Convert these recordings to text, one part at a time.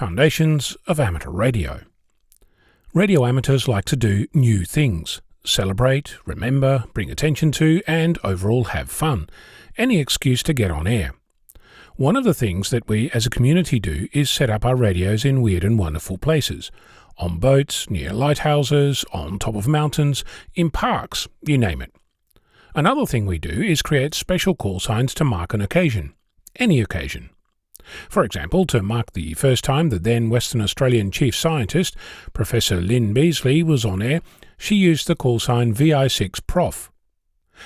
Foundations of Amateur Radio. Radio amateurs like to do new things, celebrate, remember, bring attention to, and overall have fun. Any excuse to get on air. One of the things that we as a community do is set up our radios in weird and wonderful places. On boats, near lighthouses, on top of mountains, in parks, you name it. Another thing we do is create special call signs to mark an occasion. Any occasion. For example, to mark the first time the then Western Australian chief scientist, Professor Lynn Beasley, was on air, she used the call sign VI6PROF.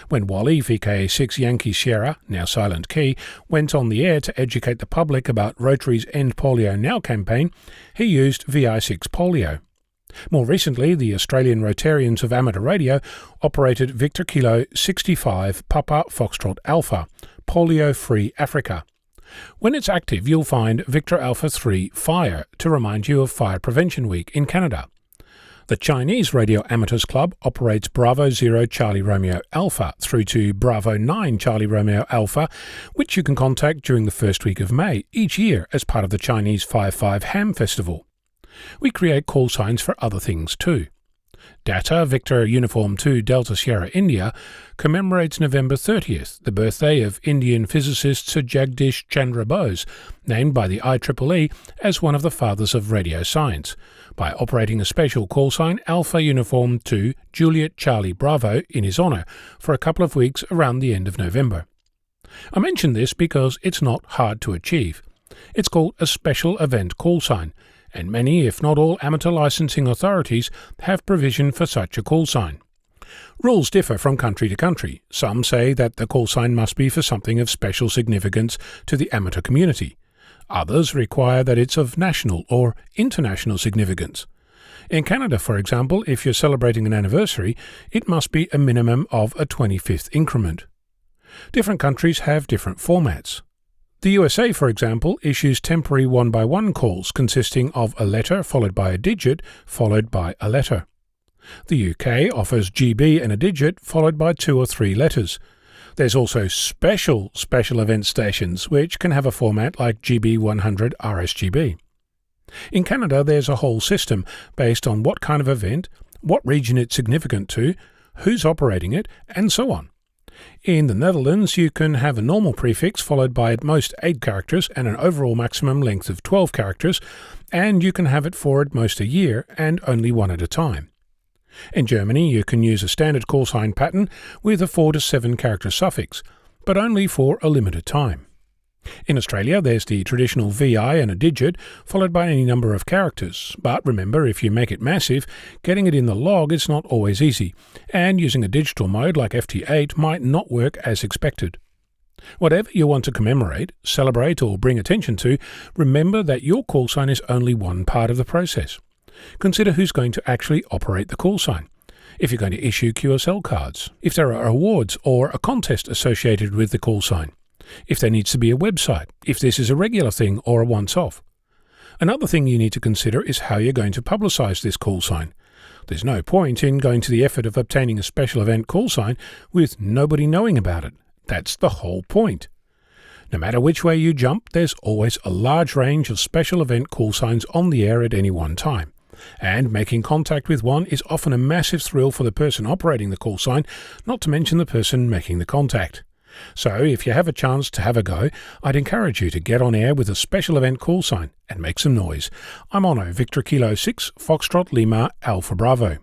When Wally, VK6 Yankee Sierra, now Silent Key, went on the air to educate the public about Rotary's End Polio Now campaign, he used VI6Polio. More recently, the Australian Rotarians of Amateur Radio operated Victor Kilo 65 Papa Foxtrot Alpha, Polio Free Africa. When it's active, you'll find Victor Alpha 3 Fire to remind you of Fire Prevention Week in Canada. The Chinese Radio Amateurs Club operates Bravo 0 Charlie Romeo Alpha through to Bravo 9 Charlie Romeo Alpha, which you can contact during the first week of May each year as part of the Chinese 5-5 Ham Festival. We create call signs for other things too. Data Victor Uniform 2 Delta Sierra India commemorates November 30th, the birthday of Indian physicist Sir Jagdish Chandra Bose, named by the IEEE as one of the fathers of radio science, by operating a special call sign Alpha Uniform 2 Juliet Charlie Bravo in his honour for a couple of weeks around the end of November. I mention this because it's not hard to achieve. It's called a special event call sign, and many, if not all, amateur licensing authorities have provision for such a call sign. Rules differ from country to country. Some say that the call sign must be for something of special significance to the amateur community. Others require that it's of national or international significance. In Canada, for example, if you're celebrating an anniversary, it must be a minimum of a 25th increment. Different countries have different formats. The USA, for example, issues temporary one-by-one calls consisting of a letter followed by a digit followed by a letter. The UK offers GB and a digit followed by 2 or 3 letters. There's also special event stations which can have a format like GB100 RSGB. In Canada, there's a whole system based on what kind of event, what region it's significant to, who's operating it, and so on. In the Netherlands, you can have a normal prefix followed by at most 8 characters and an overall maximum length of 12 characters, and you can have it for at most a year and only one at a time. In Germany, you can use a standard call sign pattern with a 4 to 7 character suffix, but only for a limited time. In Australia, there's the traditional VI and a digit, followed by any number of characters, but remember, if you make it massive, getting it in the log is not always easy, and using a digital mode like FT8 might not work as expected. Whatever you want to commemorate, celebrate, or bring attention to, remember that your call sign is only one part of the process. Consider who's going to actually operate the call sign. If you're going to issue QSL cards, if there are awards or a contest associated with the call sign, if there needs to be a website, if this is a regular thing or a once-off. Another thing you need to consider is how you're going to publicise this call sign. There's no point in going to the effort of obtaining a special event call sign with nobody knowing about it. That's the whole point. No matter which way you jump, there's always a large range of special event call signs on the air at any one time. And making contact with one is often a massive thrill for the person operating the call sign, not to mention the person making the contact. So, if you have a chance to have a go, I'd encourage you to get on air with a special event call sign and make some noise. I'm Ono, Victor Kilo 6, Foxtrot Lima, Alpha Bravo.